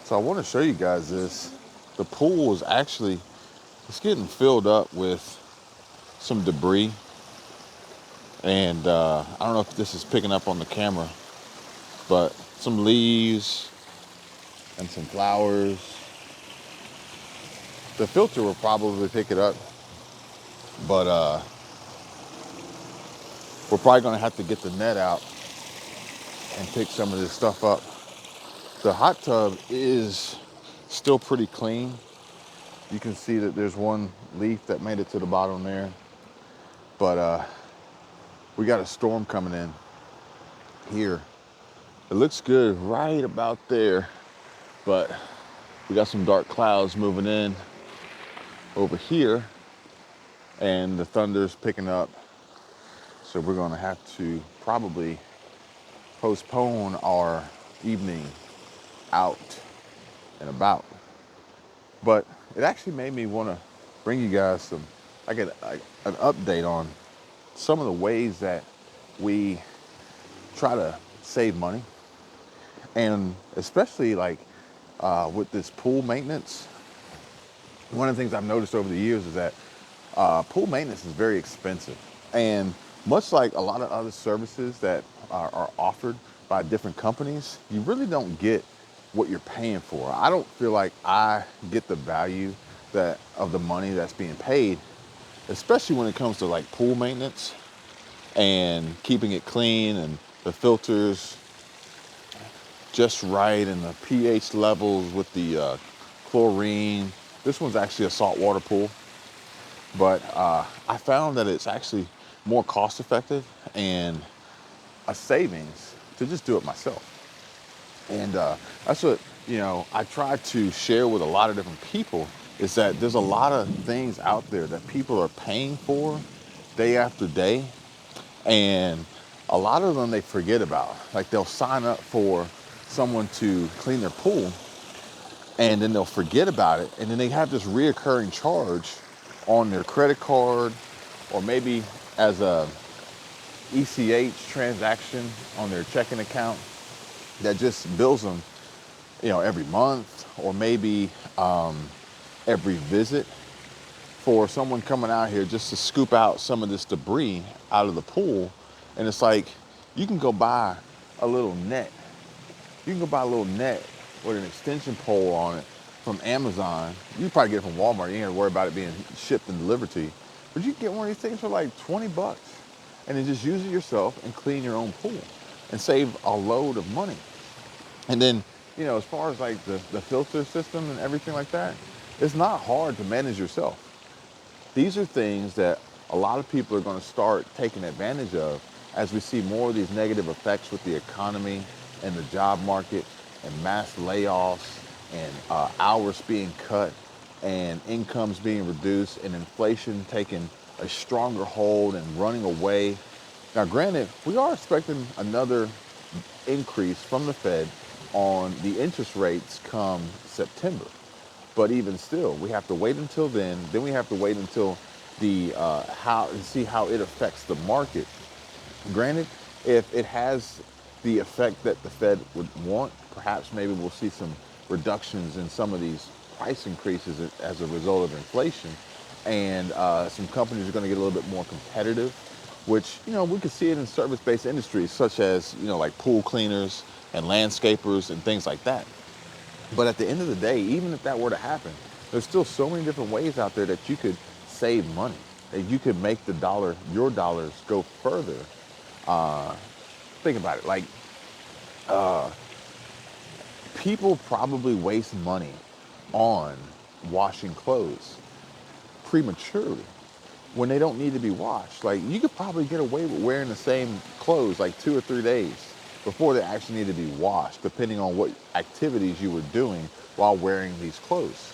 So I want to show you guys this. The pool is actually, it's getting filled up with some debris. And I don't know if this is picking up on the camera, but some leaves and some flowers. The filter will probably pick it up, but we're probably gonna have to get the net out and pick some of this stuff up. The hot tub is still pretty clean. You can see that there's one leaf that made it to the bottom there, but we got a storm coming in here. It looks good right about there, but we got some dark clouds moving in over here, and the thunder's picking up. So we're gonna have to probably postpone our evening out and about. But it actually made me want to bring you guys some, an update on some of the ways that we try to save money, and especially like with this pool maintenance. One of the things I've noticed over the years is that pool maintenance is very expensive, and much like a lot of other services that are offered by different companies, you really don't get what you're paying for. I don't feel like I get the value that of the money that's being paid, especially when it comes to like pool maintenance and keeping it clean and the filters just right and the pH levels with the chlorine. This one's actually a saltwater pool, but I found that it's actually more cost effective and a savings to just do it myself. And that's what, I try to share with a lot of different people, is that there's a lot of things out there that people are paying for day after day. And a lot of them they forget about. Like they'll sign up for someone to clean their pool, and then they'll forget about it. And then they have this reoccurring charge on their credit card, or maybe as a ECH transaction on their checking account that just bills them, every month, or maybe every visit, for someone coming out here just to scoop out some of this debris out of the pool. And it's like, you can go buy a little net. You can go buy a little net with an extension pole on it from Amazon. You can probably get it from Walmart. You ain't gotta worry about it being shipped and delivered to you. But you can get one of these things for like 20 bucks and then just use it yourself and clean your own pool and save a load of money. And then, as far as like the filter system and everything like that, it's not hard to manage yourself. These are things that a lot of people are going to start taking advantage of as we see more of these negative effects with the economy and the job market and mass layoffs and hours being cut and incomes being reduced and inflation taking a stronger hold and running away. Now, granted, we are expecting another increase from the Fed on the interest rates come September. But even still, we have to wait until then. Then we have to wait until the how and see how it affects the market. Granted, if it has the effect that the Fed would want, perhaps maybe we'll see some reductions in some of these price increases as a result of inflation, and some companies are going to get a little bit more competitive, which we could see it in service-based industries such as like pool cleaners and landscapers and things like that. But at the end of the day, even if that were to happen, there's still so many different ways out there that you could save money, that you could make your dollars go further. Think about it, like people probably waste money on washing clothes prematurely when they don't need to be washed. Like, you could probably get away with wearing the same clothes like 2 or 3 days before they actually need to be washed, depending on what activities you were doing while wearing these clothes.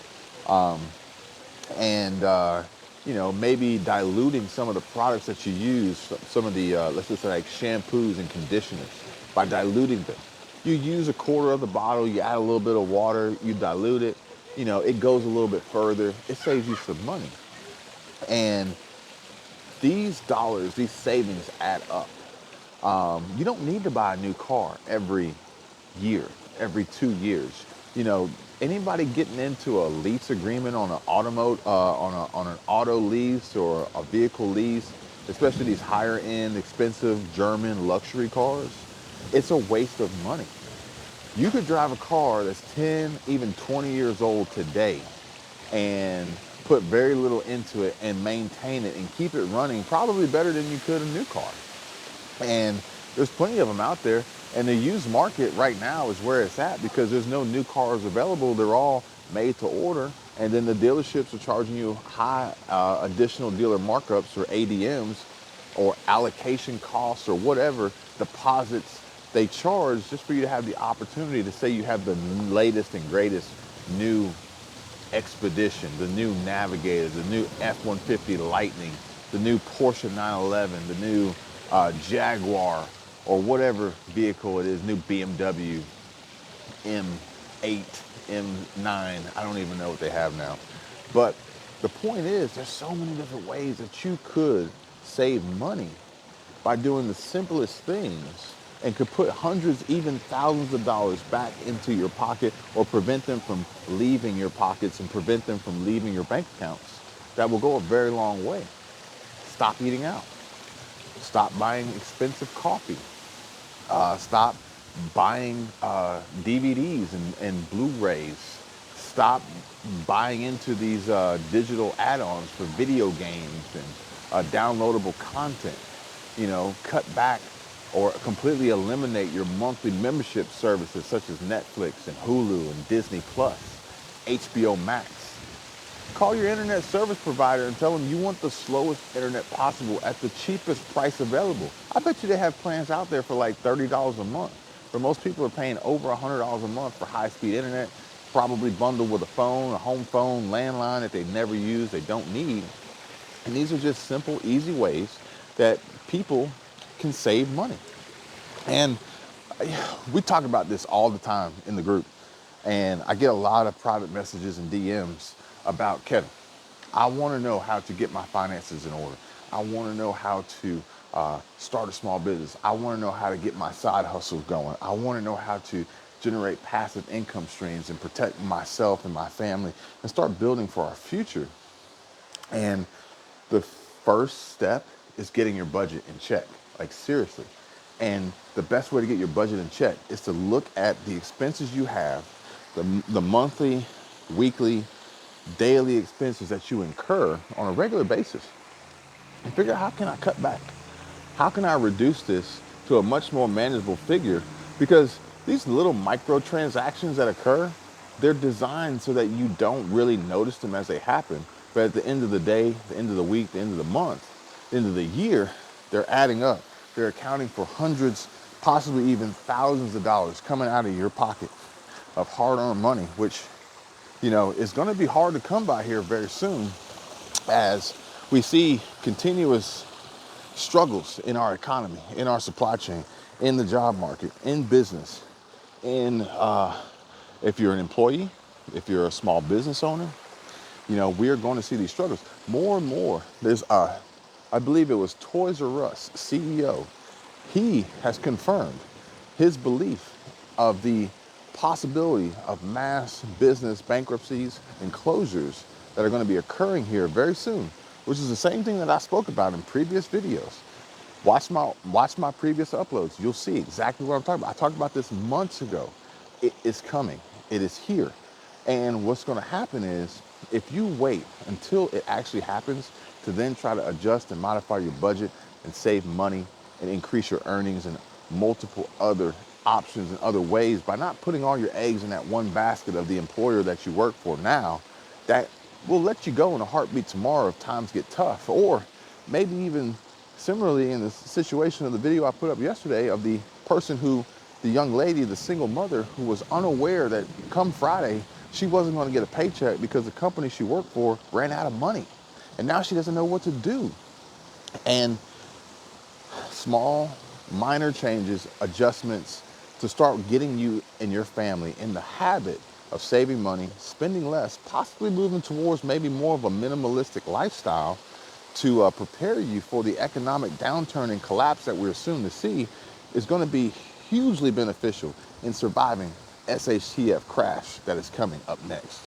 Maybe diluting some of the products that you use, some of the, let's just say like shampoos and conditioners, by diluting them. You use a quarter of the bottle, you add a little bit of water, you dilute it, it goes a little bit further. It saves you some money. And these dollars, these savings add up. You don't need to buy a new car every year, every 2 years. You know, anybody getting into a lease agreement on an on an auto lease or a vehicle lease, especially these higher end, expensive German luxury cars, it's a waste of money. You could drive a car that's 10, even 20 years old today and put very little into it and maintain it and keep it running probably better than you could a new car. And there's plenty of them out there. And the used market right now is where it's at because there's no new cars available. They're all made to order. And then the dealerships are charging you high additional dealer markups or ADMs or allocation costs or whatever deposits they charge just for you to have the opportunity to say you have the latest and greatest new Expedition, the new Navigator, the new F-150 Lightning, the new Porsche 911, the new Jaguar, or whatever vehicle it is, new BMW M8, M9, I don't even know what they have now. But the point is, there's so many different ways that you could save money by doing the simplest things and could put hundreds, even thousands of dollars back into your pocket or prevent them from leaving your pockets and prevent them from leaving your bank accounts. That will go a very long way. Stop eating out. Stop buying expensive coffee. Stop buying DVDs and Blu-rays. Stop buying into these digital add-ons for video games and downloadable content. You know, cut back or completely eliminate your monthly membership services such as Netflix and Hulu and Disney Plus, HBO Max. Call your internet service provider and tell them you want the slowest internet possible at the cheapest price available. I bet you they have plans out there for like $30 a month. But most people are paying over $100 a month for high-speed internet, probably bundled with a phone, a home phone, landline that they never use, they don't need. And these are just simple, easy ways that people can save money. And we talk about this all the time in the group. And I get a lot of private messages and DMs about, Kevin, I want to know how to get my finances in order. I want to know how to start a small business. I want to know how to get my side hustles going. I want to know how to generate passive income streams and protect myself and my family and start building for our future. And the first step is getting your budget in check, like seriously. And the best way to get your budget in check is to look at the expenses you have, the monthly, weekly, daily expenses that you incur on a regular basis, and figure out how can I cut back? How can I reduce this to a much more manageable figure? Because these little microtransactions that occur, they're designed so that you don't really notice them as they happen. But at the end of the day, the end of the week, the end of the month, the end of the year, they're adding up. They're accounting for hundreds, possibly even thousands of dollars coming out of your pocket of hard-earned money, which, you know, is going to be hard to come by here very soon as we see continuous struggles in our economy, in our supply chain, in the job market, in business, in if you're an employee, if you're a small business owner, you know, we're going to see these struggles more and more. There's, I believe it was Toys R Us CEO. He has confirmed his belief of the possibility of mass business bankruptcies and closures that are going to be occurring here very soon, which is the same thing that I spoke about in previous videos. Watch my previous uploads. You'll see exactly what I'm talking about. I talked about this months ago. It is coming. It is here. And what's going to happen is if you wait until it actually happens to then try to adjust and modify your budget and save money and increase your earnings and multiple other options and other ways by not putting all your eggs in that one basket of the employer that you work for now, that will let you go in a heartbeat tomorrow if times get tough. Or maybe even similarly in the situation of the video I put up yesterday of the person who, the young lady, the single mother who was unaware that come Friday, she wasn't going to get a paycheck because the company she worked for ran out of money. And now she doesn't know what to do. And small, minor changes, adjustments to start getting you and your family in the habit of saving money, spending less, possibly moving towards maybe more of a minimalistic lifestyle to prepare you for the economic downturn and collapse that we're soon to see is going to be hugely beneficial in surviving SHTF crash that is coming up next.